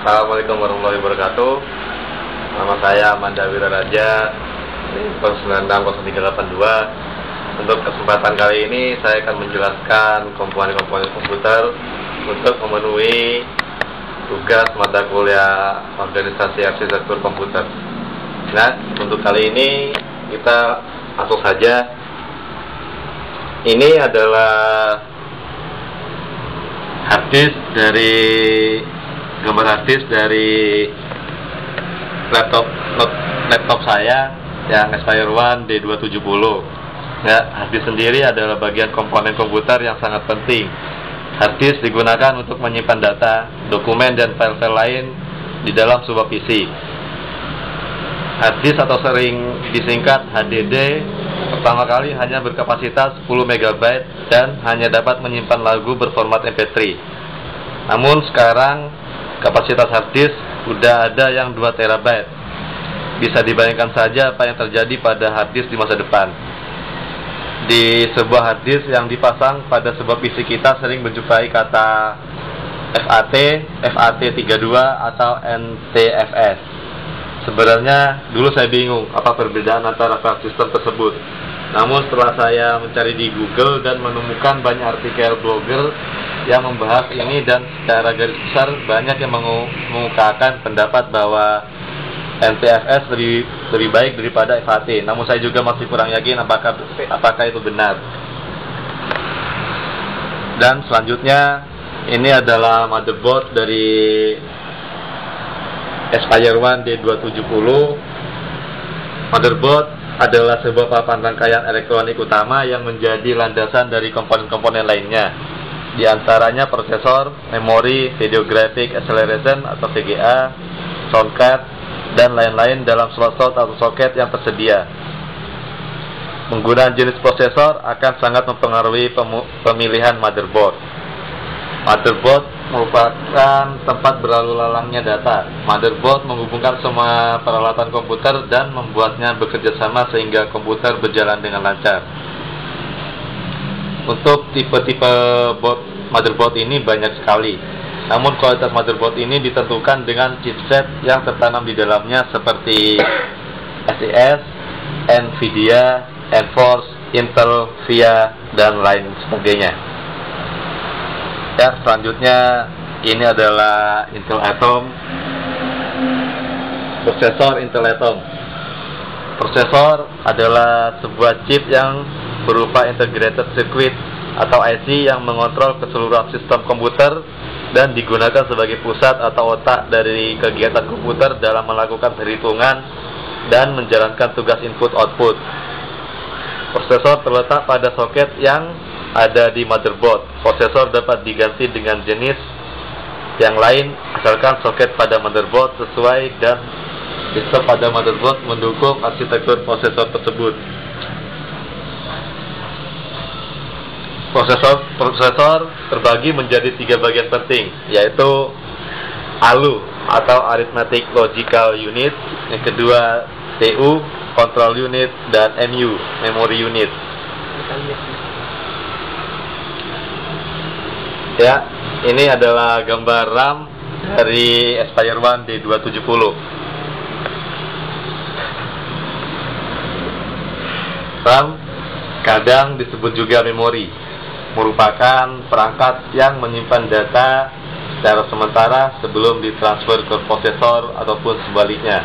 Assalamualaikum warahmatullahi wabarakatuh. Nama saya Amanda Wiraraja, ini 960382. Untuk kesempatan kali ini saya akan menjelaskan komponen-komponen komputer untuk memenuhi tugas mata kuliah organisasi arsitektur komputer. Nah, untuk kali ini kita langsung saja. Ini adalah gambar hard disk dari laptop saya yang Aspire One D270. Ya, hard disk sendiri adalah bagian komponen komputer yang sangat penting. Hard disk digunakan untuk menyimpan data, dokumen, dan file-file lain di dalam sebuah PC. Hard disk atau sering disingkat HDD pertama kali hanya berkapasitas 10 MB dan hanya dapat menyimpan lagu berformat MP3. Namun sekarang kapasitas hard disk udah ada yang 2 TB. Bisa dibayangkan saja apa yang terjadi pada hard disk di masa depan. Di sebuah hard disk yang dipasang pada sebuah PC kita sering menjumpai kata FAT, FAT32 atau NTFS. Sebenarnya dulu saya bingung apa perbedaan antara file system tersebut. Namun setelah saya mencari di Google dan menemukan banyak artikel blogger yang membahas ini, dan secara garis besar banyak yang mengungkapkan pendapat bahwa NTFS lebih baik daripada FAT. Namun saya juga masih kurang yakin apakah itu benar. Dan selanjutnya ini adalah motherboard dari Aspire One D270. Motherboard adalah sebuah papan rangkaian elektronik utama yang menjadi landasan dari komponen-komponen lainnya. Di antaranya prosesor, memori, video graphic acceleration atau VGA, sound card, dan lain-lain dalam slot-slot atau soket yang tersedia. Penggunaan jenis prosesor akan sangat mempengaruhi pemilihan motherboard. Motherboard merupakan tempat berlalu lalangnya data. Motherboard menghubungkan semua peralatan komputer dan membuatnya bekerja sama sehingga komputer berjalan dengan lancar. Untuk tipe-tipe motherboard ini banyak sekali. Namun kualitas motherboard ini ditentukan dengan chipset yang tertanam di dalamnya seperti SES, Nvidia, Enforce, Intel, VIA, dan lain sebagainya. Ya, selanjutnya ini adalah Intel Atom. Prosesor Intel Atom. Prosesor adalah sebuah chip yang berupa integrated circuit atau IC yang mengontrol keseluruhan sistem komputer dan digunakan sebagai pusat atau otak dari kegiatan komputer dalam melakukan perhitungan dan menjalankan tugas input-output. Prosesor terletak pada soket yang ada di motherboard. Prosesor dapat diganti dengan jenis yang lain asalkan soket pada motherboard sesuai dan sistem pada motherboard mendukung arsitektur prosesor tersebut. Prosesor terbagi menjadi 3 bagian penting, yaitu ALU atau Arithmetic Logical Unit, yang kedua TU Control Unit, dan MU Memory Unit. Ya, ini adalah gambar RAM dari Aspire One D270. RAM kadang disebut juga memori, merupakan perangkat yang menyimpan data secara sementara sebelum ditransfer ke prosesor ataupun sebaliknya.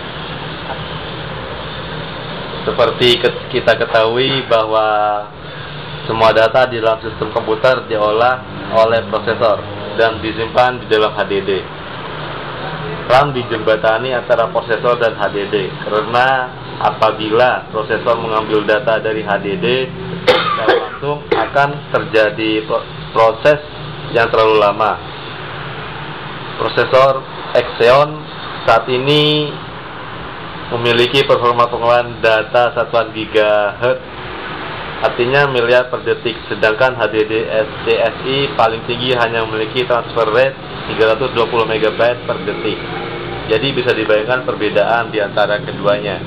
Seperti kita ketahui bahwa semua data di dalam sistem komputer diolah oleh prosesor dan disimpan di dalam HDD. RAM dijembatani antara prosesor dan HDD karena apabila prosesor mengambil data dari HDD secara langsung akan terjadi proses yang terlalu lama. Prosesor Xeon saat ini memiliki performa pengolahan data satuan GHz, artinya miliar per detik, sedangkan HDD SDSI paling tinggi hanya memiliki transfer rate 320 MB per detik. Jadi bisa dibayangkan perbedaan di antara keduanya.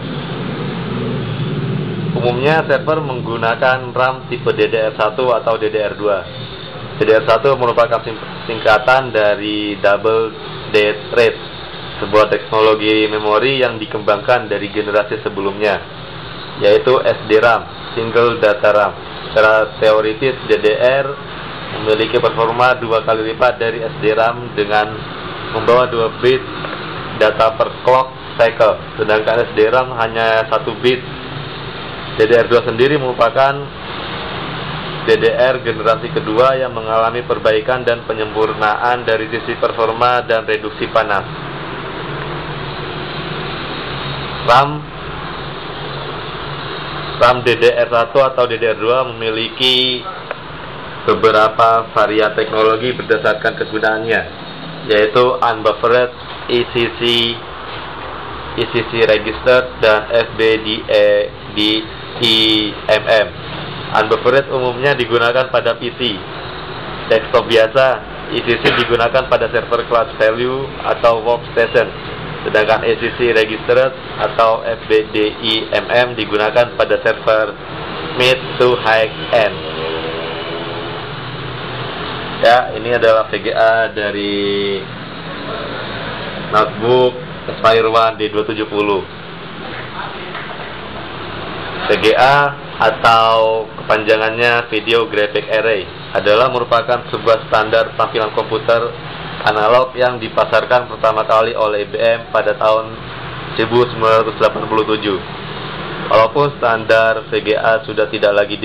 Umumnya server menggunakan RAM tipe DDR1 atau DDR2. DDR1 merupakan singkatan dari Double Date Rate sebuah teknologi memori yang dikembangkan dari generasi sebelumnya, yaitu SDRAM, Single Data RAM. Secara teoritis, DDR memiliki performa 2 kali lipat dari SDRAM dengan membawa 2 bit data per clock cycle, sedangkan SDRAM hanya 1 bit. DDR2 sendiri merupakan DDR generasi kedua yang mengalami perbaikan dan penyempurnaan dari sisi performa dan reduksi panas. RAM DDR1 atau DDR2 memiliki beberapa varian teknologi berdasarkan kegunaannya, yaitu unbuffered, ECC register, dan FBDIMM. Unbuffered umumnya digunakan pada PC desktop biasa. ECC digunakan pada server class value atau workstation, sedangkan ECC registered atau FBDIMM digunakan pada server mid to high end. Ya, ini adalah VGA dari notebook Aspire One D270. VGA atau kepanjangannya Video Graphic Array adalah merupakan sebuah standar tampilan komputer analog yang dipasarkan pertama kali oleh IBM pada tahun 1987. Walaupun standar VGA sudah tidak lagi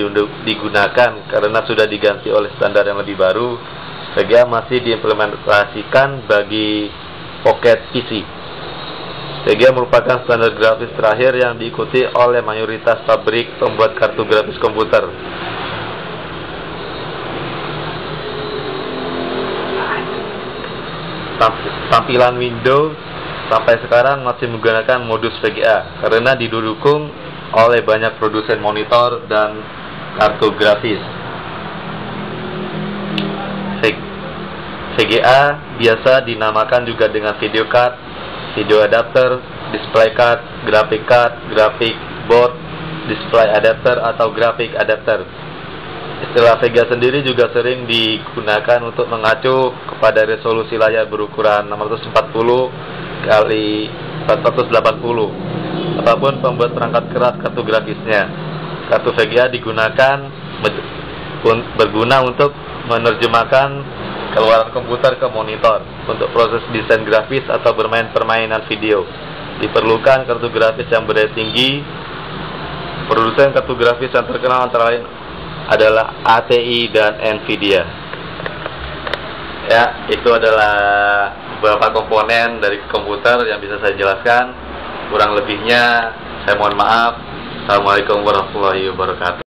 digunakan karena sudah diganti oleh standar yang lebih baru, VGA masih diimplementasikan bagi Pocket PC. VGA merupakan standar grafis terakhir yang diikuti oleh mayoritas pabrik pembuat kartu grafis komputer. Tampilan Windows sampai sekarang masih menggunakan modus VGA karena didukung oleh banyak produsen monitor dan kartu grafis. VGA biasa dinamakan juga dengan video card, video adapter, display card, graphic board, display adapter atau graphic adapter. Istilah VGA sendiri juga sering digunakan untuk mengacu kepada resolusi layar berukuran 640 kali 480. Apapun pembuat perangkat keras kartu grafisnya, kartu VGA berguna untuk menerjemahkan keluaran komputer ke monitor untuk proses desain grafis atau bermain permainan video. Diperlukan kartu grafis yang berdaya tinggi. Produsen kartu grafis yang terkenal antara lain adalah ATI dan Nvidia. Ya, itu adalah beberapa komponen dari komputer yang bisa saya jelaskan. Kurang lebihnya saya mohon maaf. Assalamualaikum warahmatullahi wabarakatuh.